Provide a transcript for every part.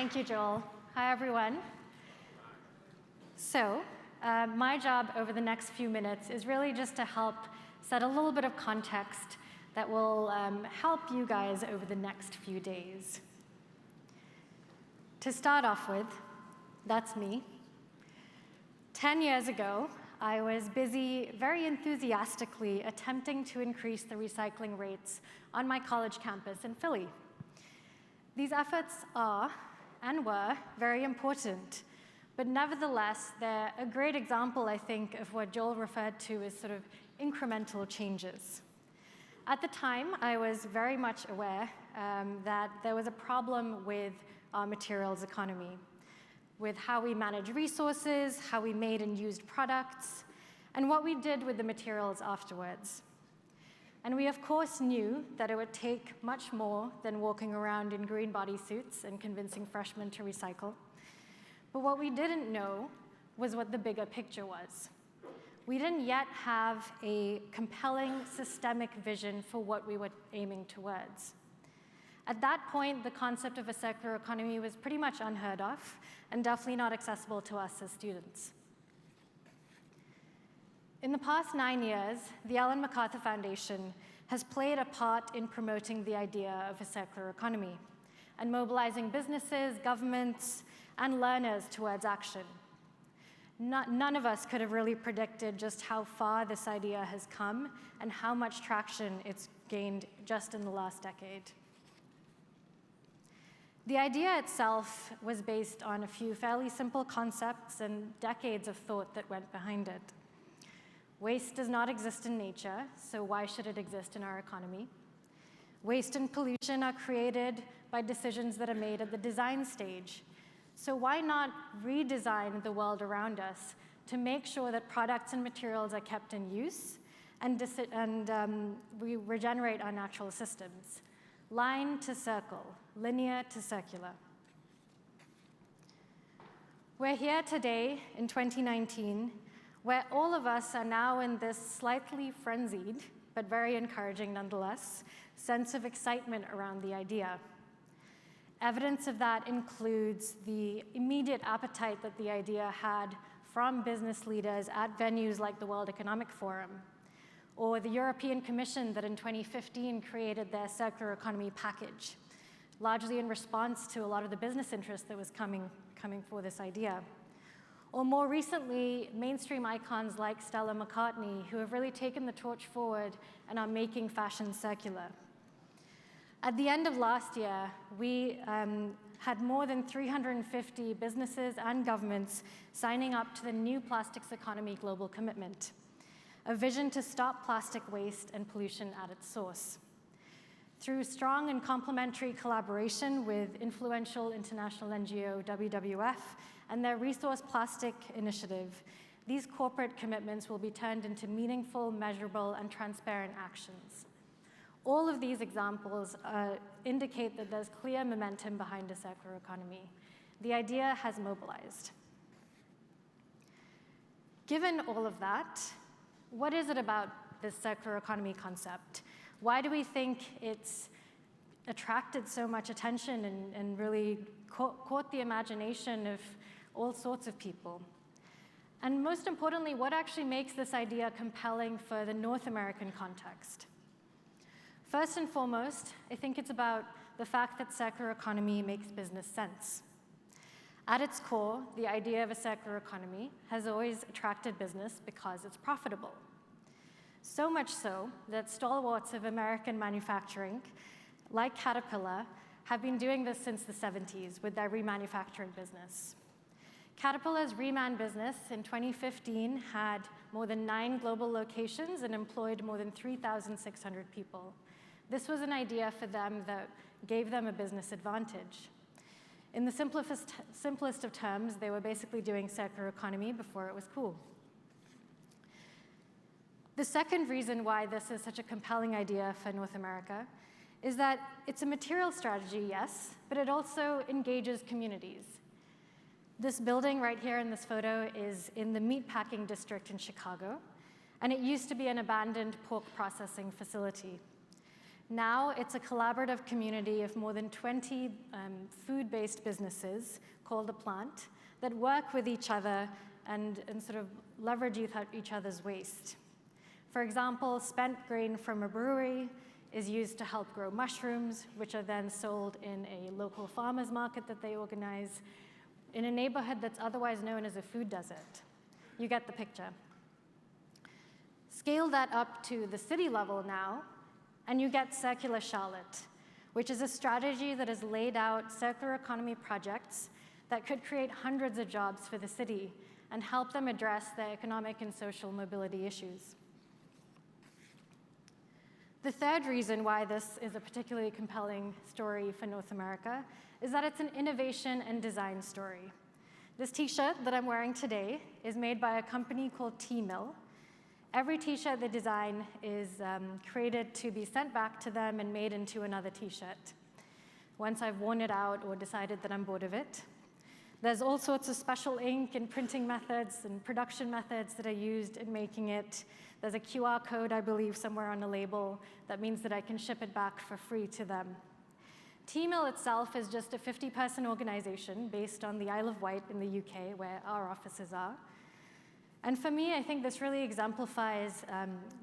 Thank you, Joel. Hi, everyone. So, my job over the next few minutes is really just to help set a little bit of context that will help you guys over the next few days. To start off with, that's me. 10 years ago, I was busy very enthusiastically attempting to increase the recycling rates on my college campus in Philly. These efforts are and were very important, but nevertheless, they're a great example, I think, of what Joel referred to as sort of incremental changes. At the time, I was very much aware that there was a problem with our materials economy, with how we manage resources, how we made and used products, and what we did with the materials afterwards. And we, of course, knew that it would take much more than walking around in green bodysuits and convincing freshmen to recycle. But what we didn't know was what the bigger picture was. We didn't yet have a compelling systemic vision for what we were aiming towards. At that point, the concept of a circular economy was pretty much unheard of and definitely not accessible to us as students. In the past 9 years, the Ellen MacArthur Foundation has played a part in promoting the idea of a circular economy and mobilizing businesses, governments, and learners towards action. None of us could have really predicted just how far this idea has come and how much traction it's gained just in the last decade. The idea itself was based on a few fairly simple concepts and decades of thought that went behind it. Waste does not exist in nature, so why should it exist in our economy? Waste and pollution are created by decisions that are made at the design stage. So why not redesign the world around us to make sure that products and materials are kept in use and we regenerate our natural systems? Line to circle, linear to circular. We're here today in 2019, where all of us are now in this slightly frenzied, but very encouraging nonetheless, sense of excitement around the idea. Evidence of that includes the immediate appetite that the idea had from business leaders at venues like the World Economic Forum, or the European Commission that in 2015 created their circular economy package, largely in response to a lot of the business interest that was coming for this idea. Or more recently, mainstream icons like Stella McCartney, who have really taken the torch forward and are making fashion circular. At the end of last year, we had more than 350 businesses and governments signing up to the new Plastics Economy Global Commitment, a vision to stop plastic waste and pollution at its source. Through strong and complementary collaboration with influential international NGO WWF and their Resource Plastic Initiative, these corporate commitments will be turned into meaningful, measurable, and transparent actions. All of these examples indicate that there's clear momentum behind a circular economy. The idea has mobilized. Given all of that, what is it about this circular economy concept? Why do we think it's attracted so much attention and really caught the imagination of all sorts of people? And most importantly, what actually makes this idea compelling for the North American context? First and foremost, I think it's about the fact that circular economy makes business sense. At its core, the idea of a circular economy has always attracted business because it's profitable. So much so that stalwarts of American manufacturing, like Caterpillar, have been doing this since the 70s with their remanufacturing business. Caterpillar's reman business in 2015 had more than 9 global locations and employed more than 3,600 people. This was an idea for them that gave them a business advantage. In the simplest of terms, they were basically doing circular economy before it was cool. The second reason why this is such a compelling idea for North America is that it's a material strategy, yes, but it also engages communities. This building right here in this photo is in the meatpacking district in Chicago, and it used to be an abandoned pork processing facility. Now it's a collaborative community of more than 20 food-based businesses called The Plant that work with each other and sort of leverage each other's waste. For example, spent grain from a brewery is used to help grow mushrooms, which are then sold in a local farmers market that they organize in a neighborhood that's otherwise known as a food desert. You get the picture. Scale that up to the city level now, and you get Circular Charlotte, which is a strategy that has laid out circular economy projects that could create hundreds of jobs for the city and help them address their economic and social mobility issues. The third reason why this is a particularly compelling story for North America is that it's an innovation and design story. This t-shirt that I'm wearing today is made by a company called T-Mill. Every t-shirt they design is created to be sent back to them and made into another t-shirt once I've worn it out or decided that I'm bored of it. There's all sorts of special ink and printing methods and production methods that are used in making it. There's a QR code, I believe, somewhere on the label that means that I can ship it back for free to them. T-Mill itself is just a 50-person organization based on the Isle of Wight in the UK, where our offices are. And for me, I think this really exemplifies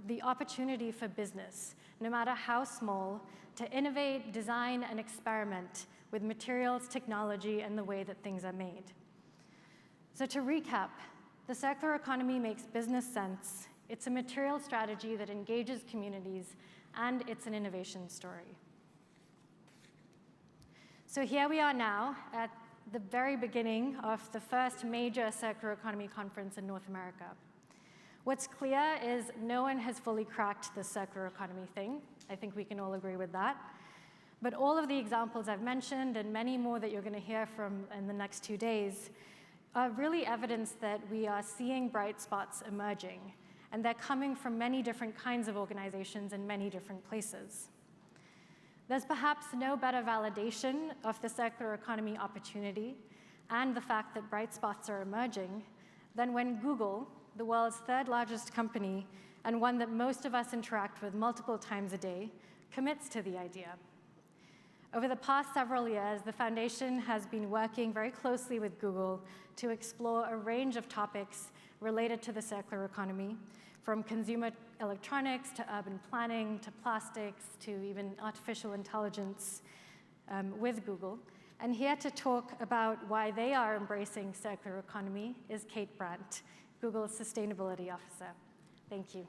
the opportunity for business, no matter how small, to innovate, design, and experiment with materials, technology, and the way that things are made. So to recap, the circular economy makes business sense. It's a material strategy that engages communities, and it's an innovation story. So here we are now at the very beginning of the first major circular economy conference in North America. What's clear is no one has fully cracked the circular economy thing. I think we can all agree with that. But all of the examples I've mentioned and many more that you're going to hear from in the next 2 days are really evidence that we are seeing bright spots emerging, and they're coming from many different kinds of organizations in many different places. There's perhaps no better validation of the circular economy opportunity and the fact that bright spots are emerging than when Google, the world's third largest company and one that most of us interact with multiple times a day, commits to the idea. Over the past several years, the foundation has been working very closely with Google to explore a range of topics related to the circular economy, from consumer electronics to urban planning to plastics to even artificial intelligence with Google. And here to talk about why they are embracing circular economy is Kate Brandt, Google's sustainability officer. Thank you.